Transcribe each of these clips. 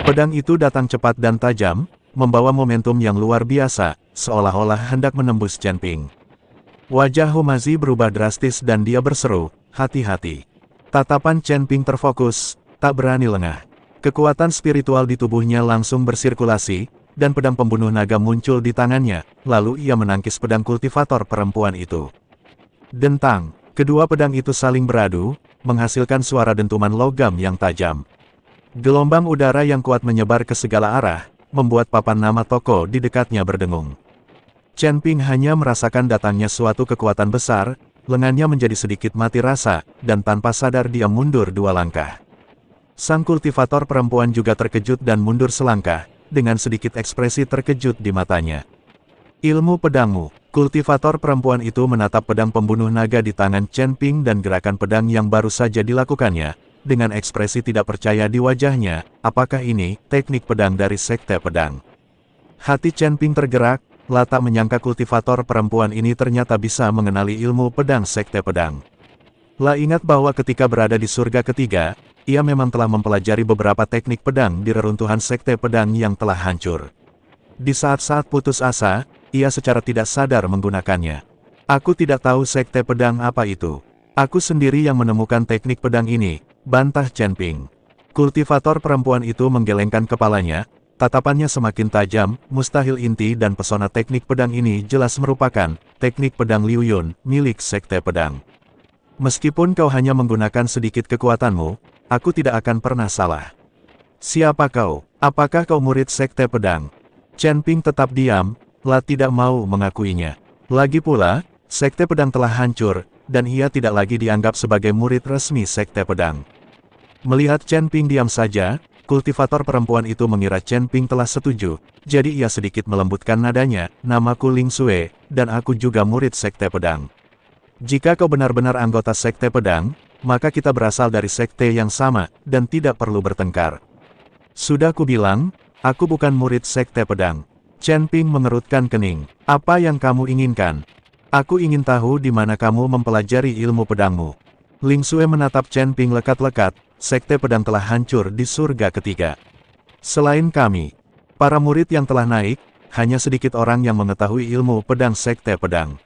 Pedang itu datang cepat dan tajam, membawa momentum yang luar biasa, seolah-olah hendak menembus Chen Ping. Wajah Humazi berubah drastis dan dia berseru, "Hati-hati." Tatapan Chen Ping terfokus, tak berani lengah. Kekuatan spiritual di tubuhnya langsung bersirkulasi, dan pedang pembunuh naga muncul di tangannya, lalu ia menangkis pedang kultivator perempuan itu. Dentang, kedua pedang itu saling beradu, menghasilkan suara dentuman logam yang tajam. Gelombang udara yang kuat menyebar ke segala arah, membuat papan nama toko di dekatnya berdengung. Chen Ping hanya merasakan datangnya suatu kekuatan besar, lengannya menjadi sedikit mati rasa, dan tanpa sadar dia mundur 2 langkah. Sang kultivator perempuan juga terkejut dan mundur selangkah, dengan sedikit ekspresi terkejut di matanya. "Ilmu pedangmu." Kultivator perempuan itu menatap pedang pembunuh naga di tangan Chen Ping dan gerakan pedang yang baru saja dilakukannya, dengan ekspresi tidak percaya di wajahnya. Apakah ini teknik pedang dari Sekte Pedang? Hati Chen Ping tergerak, tak menyangka kultivator perempuan ini ternyata bisa mengenali ilmu pedang Sekte Pedang. Ingat bahwa ketika berada di surga ketiga, ia memang telah mempelajari beberapa teknik pedang di reruntuhan Sekte Pedang yang telah hancur. Di saat-saat putus asa, ia secara tidak sadar menggunakannya. "Aku tidak tahu Sekte Pedang apa itu. Aku sendiri yang menemukan teknik pedang ini," bantah Chen Ping. Kultivator perempuan itu menggelengkan kepalanya, tatapannya semakin tajam. Mustahil inti dan pesona teknik pedang ini jelas merupakan teknik pedang Liu Yun, milik Sekte Pedang. "Meskipun kau hanya menggunakan sedikit kekuatanmu, aku tidak akan pernah salah." "Siapa kau? Apakah kau murid Sekte Pedang?" Chen Ping tetap diam, tidak mau mengakuinya. Lagi pula, Sekte Pedang telah hancur, dan ia tidak lagi dianggap sebagai murid resmi Sekte Pedang. Melihat Chen Ping diam saja, kultivator perempuan itu mengira Chen Ping telah setuju, jadi ia sedikit melembutkan nadanya, "Namaku Ling Xue, dan aku juga murid Sekte Pedang. Jika kau benar-benar anggota Sekte Pedang, maka kita berasal dari sekte yang sama, dan tidak perlu bertengkar." "Sudah kubilang, aku bukan murid Sekte Pedang." Chen Ping mengerutkan kening. "Apa yang kamu inginkan?" "Aku ingin tahu di mana kamu mempelajari ilmu pedangmu." Ling Xue menatap Chen Ping lekat-lekat. "Sekte Pedang telah hancur di surga ketiga. Selain kami, para murid yang telah naik, hanya sedikit orang yang mengetahui ilmu pedang Sekte Pedang."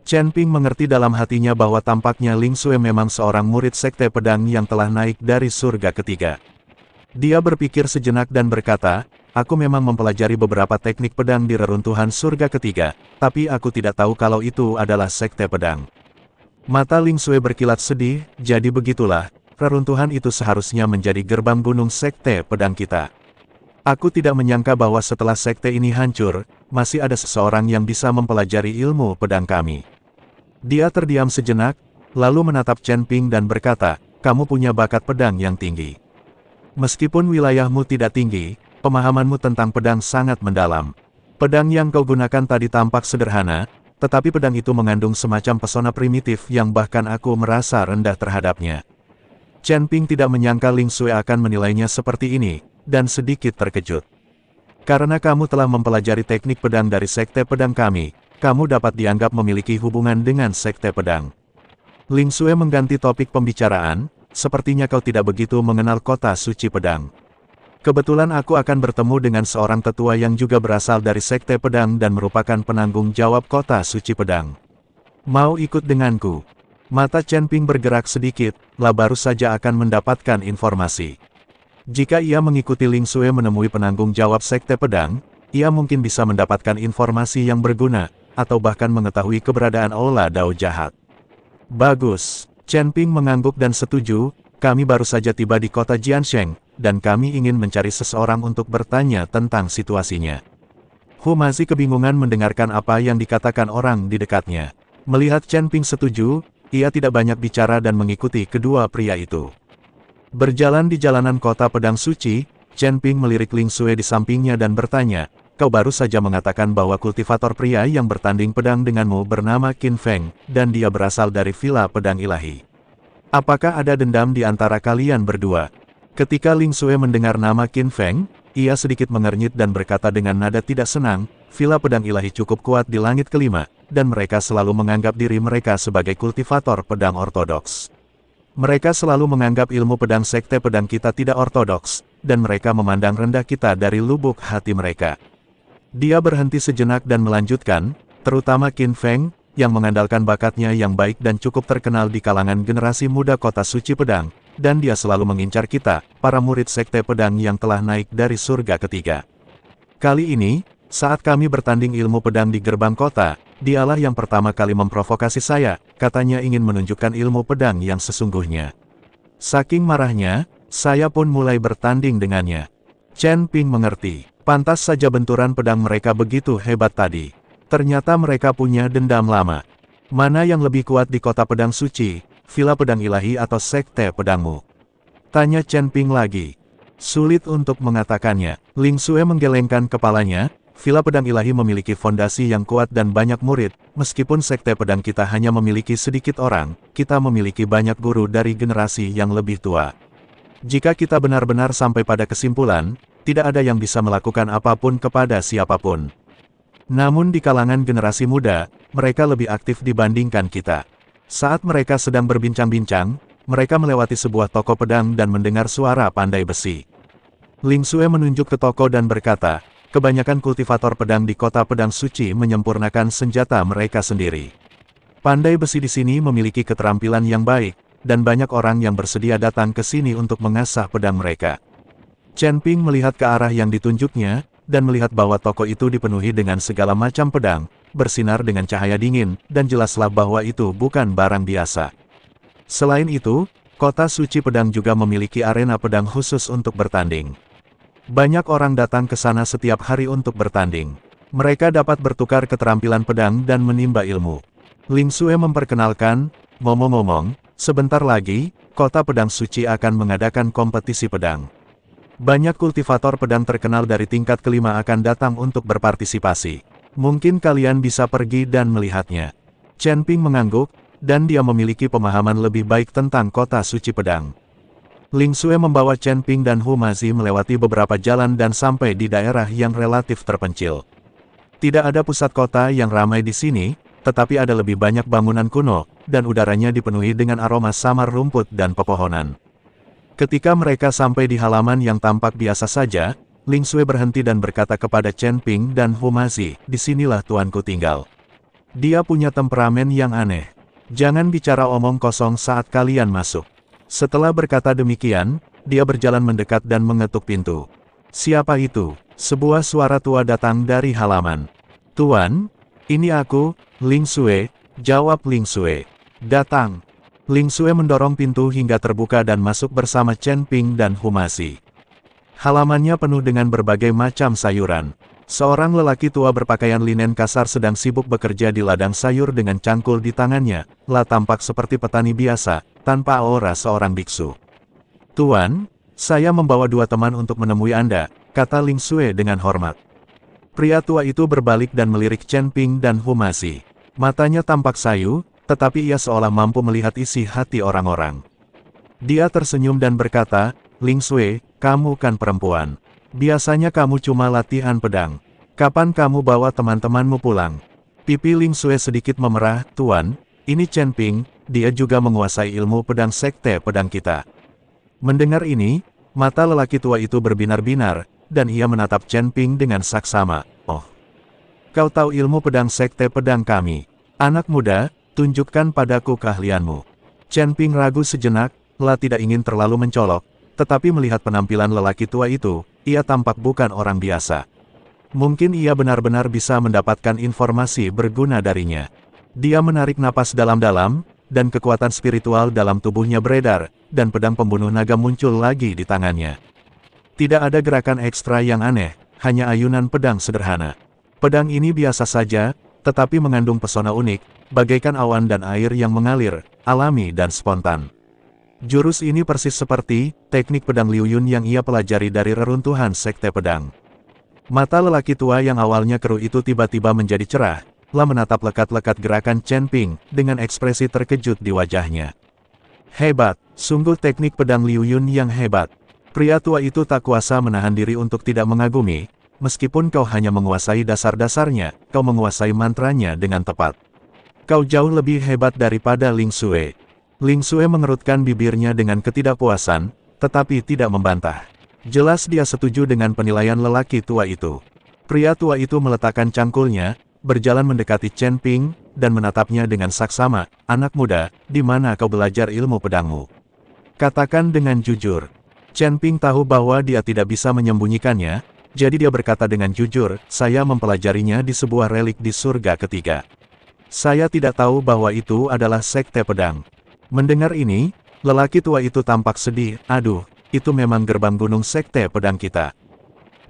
Chen Ping mengerti dalam hatinya bahwa tampaknya Ling Xue memang seorang murid Sekte Pedang yang telah naik dari surga ketiga. Dia berpikir sejenak dan berkata, "Aku memang mempelajari beberapa teknik pedang di reruntuhan surga ketiga, tapi aku tidak tahu kalau itu adalah Sekte Pedang." Mata Ling Xue berkilat sedih. "Jadi begitulah, reruntuhan itu seharusnya menjadi gerbang gunung Sekte Pedang kita. Aku tidak menyangka bahwa setelah sekte ini hancur, masih ada seseorang yang bisa mempelajari ilmu pedang kami." Dia terdiam sejenak, lalu menatap Chen Ping dan berkata, "Kamu punya bakat pedang yang tinggi. Meskipun wilayahmu tidak tinggi, pemahamanmu tentang pedang sangat mendalam. Pedang yang kau gunakan tadi tampak sederhana, tetapi pedang itu mengandung semacam pesona primitif yang bahkan aku merasa rendah terhadapnya." Chen Ping tidak menyangka Ling Xue akan menilainya seperti ini, dan sedikit terkejut. "Karena kamu telah mempelajari teknik pedang dari Sekte Pedang kami, kamu dapat dianggap memiliki hubungan dengan Sekte Pedang." Ling Xue mengganti topik pembicaraan, "Sepertinya kau tidak begitu mengenal kota suci pedang. Kebetulan aku akan bertemu dengan seorang tetua yang juga berasal dari Sekte Pedang dan merupakan penanggung jawab kota suci pedang. Mau ikut denganku?" Mata Chen Ping bergerak sedikit, baru saja akan mendapatkan informasi. Jika ia mengikuti Ling Xue menemui penanggung jawab Sekte Pedang, ia mungkin bisa mendapatkan informasi yang berguna, atau bahkan mengetahui keberadaan Aula Dao jahat. "Bagus." Chen Ping mengangguk dan setuju, "Kami baru saja tiba di kota Jiansheng, dan kami ingin mencari seseorang untuk bertanya tentang situasinya." Hu masih kebingungan mendengarkan apa yang dikatakan orang di dekatnya. Melihat Chen Ping setuju, ia tidak banyak bicara dan mengikuti kedua pria itu. Berjalan di jalanan kota pedang suci, Chen Ping melirik Ling Xue di sampingnya dan bertanya, "Kau baru saja mengatakan bahwa kultivator pria yang bertanding pedang denganmu bernama Qin Feng, dan dia berasal dari Villa Pedang Ilahi. Apakah ada dendam di antara kalian berdua?" Ketika Ling Xue mendengar nama Qin Feng, ia sedikit mengernyit dan berkata dengan nada tidak senang, "Villa Pedang Ilahi cukup kuat di langit kelima, dan mereka selalu menganggap diri mereka sebagai kultivator pedang ortodoks. Mereka selalu menganggap ilmu pedang Sekte Pedang kita tidak ortodoks, dan mereka memandang rendah kita dari lubuk hati mereka. Dia berhenti sejenak dan melanjutkan, terutama Qin Feng, yang mengandalkan bakatnya yang baik dan cukup terkenal di kalangan generasi muda kota suci pedang, dan dia selalu mengincar kita, para murid sekte pedang yang telah naik dari surga ketiga. Kali ini, saat kami bertanding ilmu pedang di gerbang kota, dialah yang pertama kali memprovokasi saya, katanya ingin menunjukkan ilmu pedang yang sesungguhnya. Saking marahnya, saya pun mulai bertanding dengannya. Chen Ping mengerti, pantas saja benturan pedang mereka begitu hebat tadi. Ternyata mereka punya dendam lama. Mana yang lebih kuat di kota pedang suci, villa pedang ilahi atau sekte pedangmu? Tanya Chen Ping lagi. Sulit untuk mengatakannya. Ling Xue menggelengkan kepalanya. Villa pedang ilahi memiliki fondasi yang kuat dan banyak murid. Meskipun sekte pedang kita hanya memiliki sedikit orang, kita memiliki banyak guru dari generasi yang lebih tua. Jika kita benar-benar sampai pada kesimpulan, tidak ada yang bisa melakukan apapun kepada siapapun. Namun di kalangan generasi muda, mereka lebih aktif dibandingkan kita. Saat mereka sedang berbincang-bincang, mereka melewati sebuah toko pedang dan mendengar suara pandai besi. Ling Xue menunjuk ke toko dan berkata, kebanyakan kultivator pedang di kota pedang suci menyempurnakan senjata mereka sendiri. Pandai besi di sini memiliki keterampilan yang baik, dan banyak orang yang bersedia datang ke sini untuk mengasah pedang mereka. Chen Ping melihat ke arah yang ditunjuknya, dan melihat bahwa toko itu dipenuhi dengan segala macam pedang, bersinar dengan cahaya dingin, dan jelaslah bahwa itu bukan barang biasa. Selain itu, kota suci pedang juga memiliki arena pedang khusus untuk bertanding. Banyak orang datang ke sana setiap hari untuk bertanding. Mereka dapat bertukar keterampilan pedang dan menimba ilmu. Ling Xue memperkenalkan, ngomong-ngomong, sebentar lagi, kota pedang suci akan mengadakan kompetisi pedang. Banyak kultivator pedang terkenal dari tingkat kelima akan datang untuk berpartisipasi. Mungkin kalian bisa pergi dan melihatnya. Chen Ping mengangguk, dan dia memiliki pemahaman lebih baik tentang kota suci pedang. Ling Xue membawa Chen Ping dan Hu Mazi melewati beberapa jalan dan sampai di daerah yang relatif terpencil. Tidak ada pusat kota yang ramai di sini, tetapi ada lebih banyak bangunan kuno, dan udaranya dipenuhi dengan aroma samar rumput dan pepohonan. Ketika mereka sampai di halaman yang tampak biasa saja, Ling Xue berhenti dan berkata kepada Chen Ping dan Hu Mazi, disinilah tuanku tinggal. Dia punya temperamen yang aneh. Jangan bicara omong kosong saat kalian masuk. Setelah berkata demikian, dia berjalan mendekat dan mengetuk pintu. Siapa itu? Sebuah suara tua datang dari halaman. Tuan, ini aku, Ling Xue, jawab Ling Xue. Datang. Ling Xue mendorong pintu hingga terbuka dan masuk bersama Chen Ping dan Hu Mazi. Halamannya penuh dengan berbagai macam sayuran. Seorang lelaki tua berpakaian linen kasar sedang sibuk bekerja di ladang sayur dengan cangkul di tangannya, tampak seperti petani biasa, tanpa aura seorang biksu. Tuan, saya membawa 2 teman untuk menemui Anda, kata Ling Xue dengan hormat. Pria tua itu berbalik dan melirik Chen Ping dan Hu Mazi. Matanya tampak sayu, tetapi ia seolah mampu melihat isi hati orang-orang. Dia tersenyum dan berkata, Ling Xue, kamu kan perempuan. Biasanya kamu cuma latihan pedang. Kapan kamu bawa teman-temanmu pulang? Pipi Ling Xue sedikit memerah, Tuan, ini Chen Ping, dia juga menguasai ilmu pedang sekte pedang kita. Mendengar ini, mata lelaki tua itu berbinar-binar, dan ia menatap Chen Ping dengan saksama. Oh, kau tahu ilmu pedang sekte pedang kami. Anak muda, tunjukkan padaku keahlianmu. Chen Ping ragu sejenak, tidak ingin terlalu mencolok, tetapi melihat penampilan lelaki tua itu, ia tampak bukan orang biasa. Mungkin ia benar-benar bisa mendapatkan informasi berguna darinya. Dia menarik napas dalam-dalam, dan kekuatan spiritual dalam tubuhnya beredar, dan pedang pembunuh naga muncul lagi di tangannya. Tidak ada gerakan ekstra yang aneh, hanya ayunan pedang sederhana. Pedang ini biasa saja, tetapi mengandung pesona unik, bagaikan awan dan air yang mengalir, alami dan spontan. Jurus ini persis seperti teknik pedang Liu Yun yang ia pelajari dari reruntuhan sekte pedang. Mata lelaki tua yang awalnya keruh itu tiba-tiba menjadi cerah, menatap lekat-lekat gerakan Chen Ping, dengan ekspresi terkejut di wajahnya. Hebat, sungguh teknik pedang Liu Yun yang hebat. Pria tua itu tak kuasa menahan diri untuk tidak mengagumi, meskipun kau hanya menguasai dasar-dasarnya, kau menguasai mantranya dengan tepat. Kau jauh lebih hebat daripada Ling Xue. Ling Xue mengerutkan bibirnya dengan ketidakpuasan, tetapi tidak membantah. Jelas dia setuju dengan penilaian lelaki tua itu. Pria tua itu meletakkan cangkulnya, berjalan mendekati Chen Ping, dan menatapnya dengan saksama. Anak muda, di mana kau belajar ilmu pedangmu? Katakan dengan jujur. Chen Ping tahu bahwa dia tidak bisa menyembunyikannya, jadi dia berkata dengan jujur, saya mempelajarinya di sebuah relik di surga ketiga. Saya tidak tahu bahwa itu adalah sekte pedang. Mendengar ini, lelaki tua itu tampak sedih. Aduh, itu memang gerbang gunung sekte pedang kita.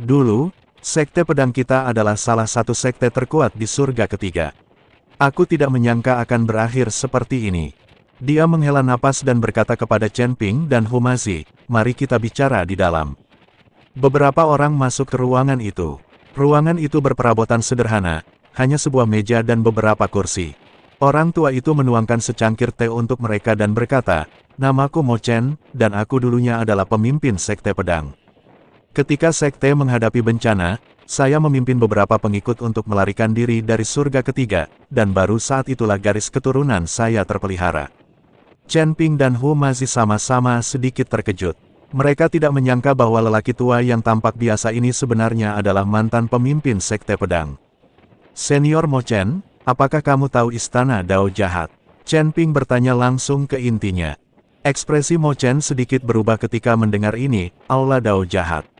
Dulu, sekte pedang kita adalah salah satu sekte terkuat di surga ketiga. Aku tidak menyangka akan berakhir seperti ini. Dia menghela napas dan berkata kepada Chen Ping dan Humazi, mari kita bicara di dalam. Beberapa orang masuk ke ruangan itu. Ruangan itu berperabotan sederhana, hanya sebuah meja dan beberapa kursi. Orang tua itu menuangkan secangkir teh untuk mereka dan berkata, namaku Mo Chen, dan aku dulunya adalah pemimpin sekte pedang. Ketika sekte menghadapi bencana, saya memimpin beberapa pengikut untuk melarikan diri dari surga ketiga, dan baru saat itulah garis keturunan saya terpelihara. Chen Ping dan Humazi sama-sama sedikit terkejut. Mereka tidak menyangka bahwa lelaki tua yang tampak biasa ini sebenarnya adalah mantan pemimpin sekte pedang. Senior Mo Chen, apakah kamu tahu istana Dao Jahat? Chen Ping bertanya langsung ke intinya. Ekspresi Mo Chen sedikit berubah ketika mendengar ini, Aula Dao Jahat.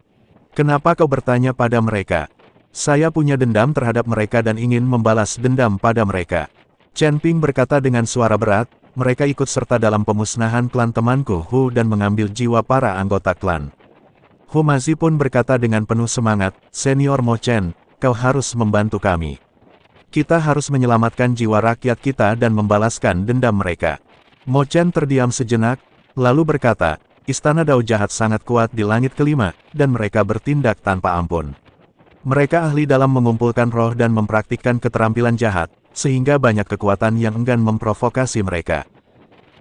Kenapa kau bertanya pada mereka? Saya punya dendam terhadap mereka dan ingin membalas dendam pada mereka. Chen Ping berkata dengan suara berat, mereka ikut serta dalam pemusnahan klan temanku Hu dan mengambil jiwa para anggota klan. Humazi pun berkata dengan penuh semangat, Senior Mo Chen, kau harus membantu kami. Kita harus menyelamatkan jiwa rakyat kita dan membalaskan dendam mereka. Mo Chen terdiam sejenak, lalu berkata, Istana Dao Jahat sangat kuat di langit kelima, dan mereka bertindak tanpa ampun. Mereka ahli dalam mengumpulkan roh dan mempraktikkan keterampilan jahat, sehingga banyak kekuatan yang enggan memprovokasi mereka.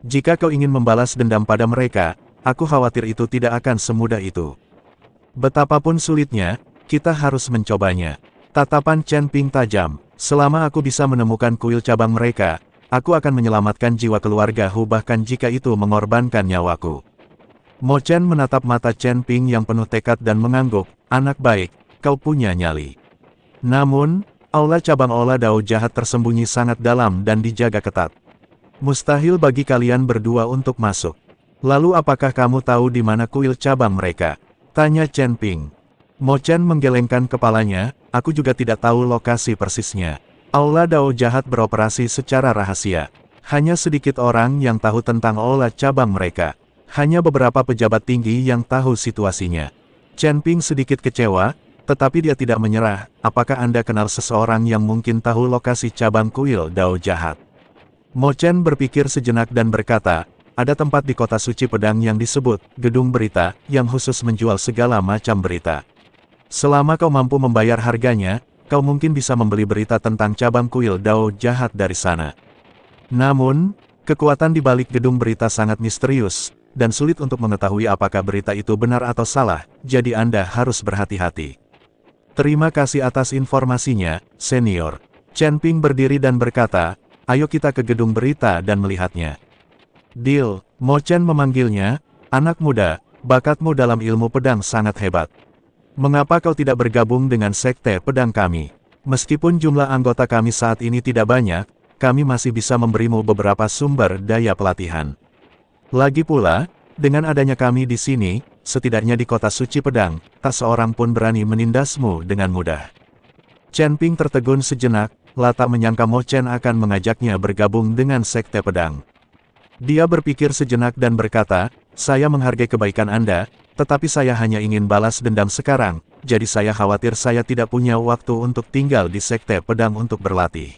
Jika kau ingin membalas dendam pada mereka, aku khawatir itu tidak akan semudah itu. Betapapun sulitnya, kita harus mencobanya. Tatapan Chen Ping tajam. Selama aku bisa menemukan kuil cabang mereka, aku akan menyelamatkan jiwa keluarga Hu bahkan jika itu mengorbankan nyawaku. Mo Chen menatap mata Chen Ping yang penuh tekad dan mengangguk, anak baik, kau punya nyali. Namun, aula cabang Aula Dao Jahat tersembunyi sangat dalam dan dijaga ketat. Mustahil bagi kalian berdua untuk masuk. Lalu apakah kamu tahu di mana kuil cabang mereka? Tanya Chen Ping. Mo Chen menggelengkan kepalanya, aku juga tidak tahu lokasi persisnya. Aula Dao Jahat beroperasi secara rahasia. Hanya sedikit orang yang tahu tentang aula cabang mereka. Hanya beberapa pejabat tinggi yang tahu situasinya. Chen Ping sedikit kecewa, tetapi dia tidak menyerah. Apakah Anda kenal seseorang yang mungkin tahu lokasi cabang kuil Dao Jahat? Mo Chen berpikir sejenak dan berkata, ada tempat di kota suci pedang yang disebut Gedung Berita, yang khusus menjual segala macam berita. Selama kau mampu membayar harganya, kau mungkin bisa membeli berita tentang cabang kuil Dao Jahat dari sana. Namun, kekuatan di balik gedung berita sangat misterius, dan sulit untuk mengetahui apakah berita itu benar atau salah, jadi Anda harus berhati-hati. Terima kasih atas informasinya, senior. Chen Ping berdiri dan berkata, ayo kita ke gedung berita dan melihatnya. Deal, Mo Chen memanggilnya, anak muda, bakatmu dalam ilmu pedang sangat hebat. Mengapa kau tidak bergabung dengan sekte pedang kami? Meskipun jumlah anggota kami saat ini tidak banyak, kami masih bisa memberimu beberapa sumber daya pelatihan. Lagi pula, dengan adanya kami di sini, setidaknya di kota suci pedang, tak seorang pun berani menindasmu dengan mudah. Chen Ping tertegun sejenak, tak menyangka Mo Chen akan mengajaknya bergabung dengan sekte pedang. Dia berpikir sejenak dan berkata, saya menghargai kebaikan Anda, tetapi saya hanya ingin balas dendam sekarang, jadi saya khawatir saya tidak punya waktu untuk tinggal di sekte pedang untuk berlatih.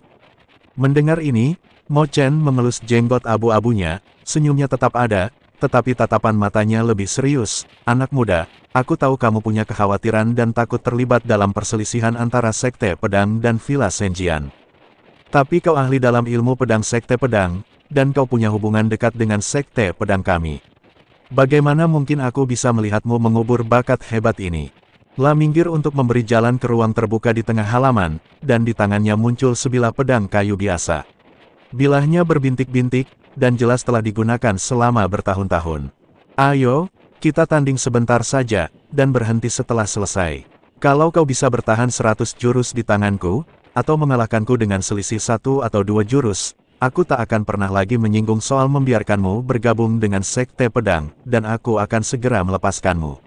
Mendengar ini, Mo Chen mengelus jenggot abu-abunya, senyumnya tetap ada, tetapi tatapan matanya lebih serius. Anak muda, aku tahu kamu punya kekhawatiran dan takut terlibat dalam perselisihan antara sekte pedang dan Villa Senjian. Tapi kau ahli dalam ilmu pedang sekte pedang, dan kau punya hubungan dekat dengan sekte pedang kami. Bagaimana mungkin aku bisa melihatmu mengubur bakat hebat ini? La minggir untuk memberi jalan ke ruang terbuka di tengah halaman, dan di tangannya muncul sebilah pedang kayu biasa. Bilahnya berbintik-bintik, dan jelas telah digunakan selama bertahun-tahun. Ayo, Kita tanding sebentar saja, dan berhenti setelah selesai. Kalau kau bisa bertahan 100 jurus di tanganku, atau mengalahkanku dengan selisih 1 atau 2 jurus, aku tak akan pernah lagi menyinggung soal membiarkanmu bergabung dengan Sekte Pedang, dan aku akan segera melepaskanmu.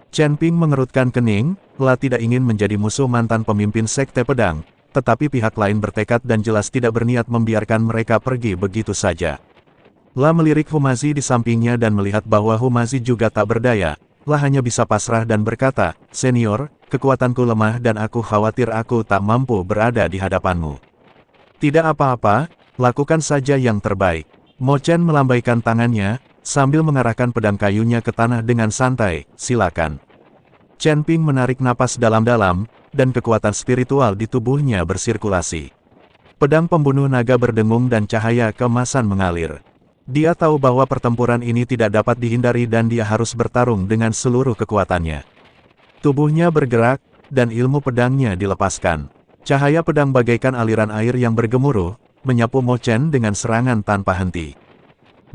Chen Ping mengerutkan kening, La tidak ingin menjadi musuh mantan pemimpin Sekte Pedang, tetapi pihak lain bertekad dan jelas tidak berniat membiarkan mereka pergi begitu saja. La melirik Humazi di sampingnya dan melihat bahwa Humazi juga tak berdaya. La hanya bisa pasrah dan berkata, "Senior, kekuatanku lemah dan aku khawatir aku tak mampu berada di hadapanmu." "Tidak apa-apa, lakukan saja yang terbaik." Mo Chen melambaikan tangannya, sambil mengarahkan pedang kayunya ke tanah dengan santai, "Silakan." Chen Ping menarik napas dalam-dalam, dan kekuatan spiritual di tubuhnya bersirkulasi. Pedang pembunuh naga berdengung dan cahaya keemasan mengalir. Dia tahu bahwa pertempuran ini tidak dapat dihindari dan dia harus bertarung dengan seluruh kekuatannya. Tubuhnya bergerak, dan ilmu pedangnya dilepaskan. Cahaya pedang bagaikan aliran air yang bergemuruh, menyapu Mo Chen dengan serangan tanpa henti.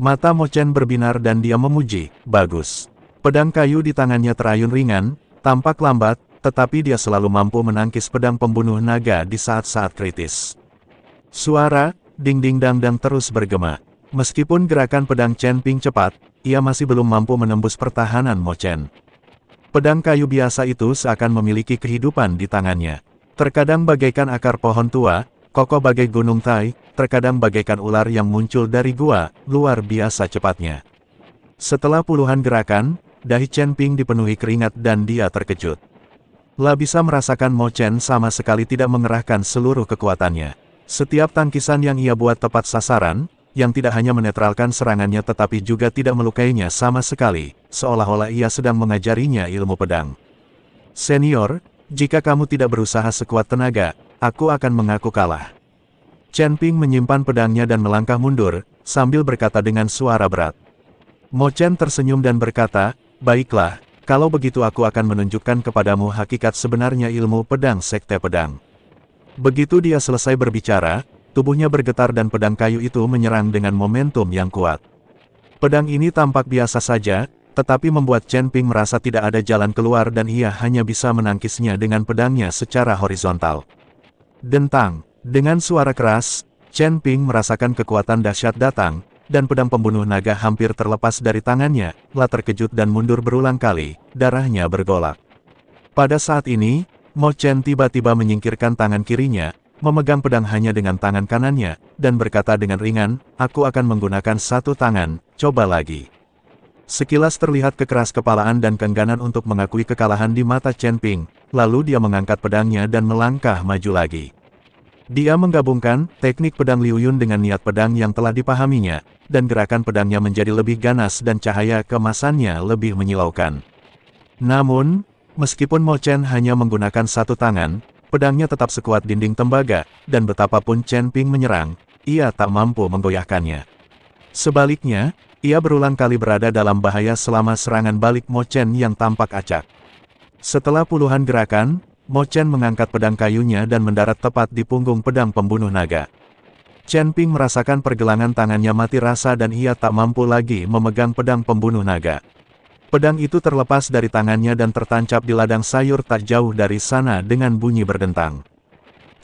Mata Mo Chen berbinar dan dia memuji, "Bagus." Pedang kayu di tangannya terayun ringan, tampak lambat, tetapi dia selalu mampu menangkis pedang pembunuh naga di saat-saat kritis. Suara ding-ding-dang-dang terus bergema. Meskipun gerakan pedang Chen Ping cepat, ia masih belum mampu menembus pertahanan Mo Chen. Pedang kayu biasa itu seakan memiliki kehidupan di tangannya. Terkadang bagaikan akar pohon tua, kokoh bagai gunung Tai, terkadang bagaikan ular yang muncul dari gua, luar biasa cepatnya. Setelah puluhan gerakan, dahi Chen Ping dipenuhi keringat dan dia terkejut. La bisa merasakan Mo Chen sama sekali tidak mengerahkan seluruh kekuatannya. Setiap tangkisan yang ia buat tepat sasaran, yang tidak hanya menetralkan serangannya tetapi juga tidak melukainya sama sekali, seolah-olah ia sedang mengajarinya ilmu pedang. "Senior, jika kamu tidak berusaha sekuat tenaga, aku akan mengaku kalah." Chen Ping menyimpan pedangnya dan melangkah mundur, sambil berkata dengan suara berat. Mo Chen tersenyum dan berkata, "Baiklah, kalau begitu aku akan menunjukkan kepadamu hakikat sebenarnya ilmu pedang Sekte Pedang." Begitu dia selesai berbicara, tubuhnya bergetar dan pedang kayu itu menyerang dengan momentum yang kuat. Pedang ini tampak biasa saja, tetapi membuat Chen Ping merasa tidak ada jalan keluar dan ia hanya bisa menangkisnya dengan pedangnya secara horizontal. Dentang, dengan suara keras, Chen Ping merasakan kekuatan dahsyat datang, dan pedang pembunuh naga hampir terlepas dari tangannya. La terkejut dan mundur berulang kali, darahnya bergolak. Pada saat ini, Mo Chen tiba-tiba menyingkirkan tangan kirinya, memegang pedang hanya dengan tangan kanannya, dan berkata dengan ringan, "Aku akan menggunakan satu tangan, coba lagi." Sekilas terlihat kekeras-kepalaan dan keengganan untuk mengakui kekalahan di mata Chen Ping, lalu dia mengangkat pedangnya dan melangkah maju lagi. Dia menggabungkan teknik pedang Liu Yun dengan niat pedang yang telah dipahaminya, dan gerakan pedangnya menjadi lebih ganas dan cahaya keemasannya lebih menyilaukan. Namun, meskipun Mo Chen hanya menggunakan satu tangan, pedangnya tetap sekuat dinding tembaga, dan betapapun Chen Ping menyerang, ia tak mampu menggoyahkannya. Sebaliknya, ia berulang kali berada dalam bahaya selama serangan balik Mo Chen yang tampak acak. Setelah puluhan gerakan, Mo Chen mengangkat pedang kayunya dan mendarat tepat di punggung pedang pembunuh naga. Chen Ping merasakan pergelangan tangannya mati rasa dan ia tak mampu lagi memegang pedang pembunuh naga. Pedang itu terlepas dari tangannya dan tertancap di ladang sayur tak jauh dari sana dengan bunyi berdentang.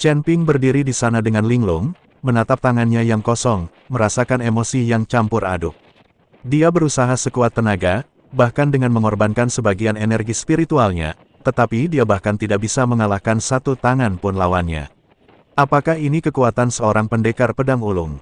Chen Ping berdiri di sana dengan linglung, menatap tangannya yang kosong, merasakan emosi yang campur aduk. Dia berusaha sekuat tenaga, bahkan dengan mengorbankan sebagian energi spiritualnya, tetapi dia bahkan tidak bisa mengalahkan satu tangan pun lawannya. Apakah ini kekuatan seorang pendekar pedang ulung?